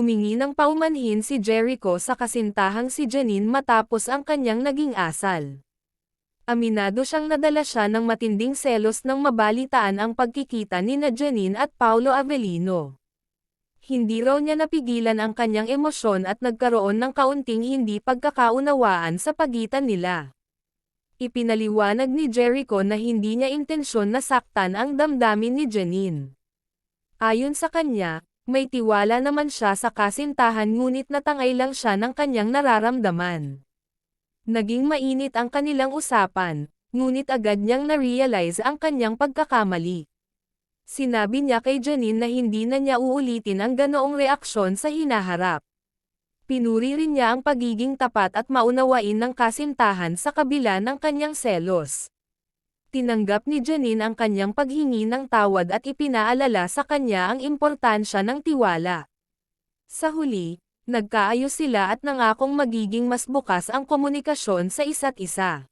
Humingi ng paumanhin si Jericho sa kasintahang si Janine matapos ang kanyang naging asal. Aminado siyang nadala siya ng matinding selos nang mabalitaan ang pagkikita nina Janine at Paulo Avellino. Hindi raw niya napigilan ang kanyang emosyon at nagkaroon ng kaunting hindi pagkakaunawaan sa pagitan nila. Ipinaliwanag ni Jericho na hindi niya intensyon na saktan ang damdamin ni Janine. Ayon sa kanya, may tiwala naman siya sa kasintahan ngunit natangay lang siya ng kanyang nararamdaman. Naging mainit ang kanilang usapan, ngunit agad niyang na-realize ang kanyang pagkakamali. Sinabi niya kay Janine na hindi na niya uulitin ang ganoong reaksyon sa hinaharap. Pinuri rin niya ang pagiging tapat at maunawain ng kasintahan sa kabila ng kanyang selos. Tinanggap ni Janine ang kanyang paghingi ng tawad at ipinaalala sa kanya ang importansya ng tiwala. Sa huli, nagkaayos sila at nangakong magiging mas bukas ang komunikasyon sa isa't isa.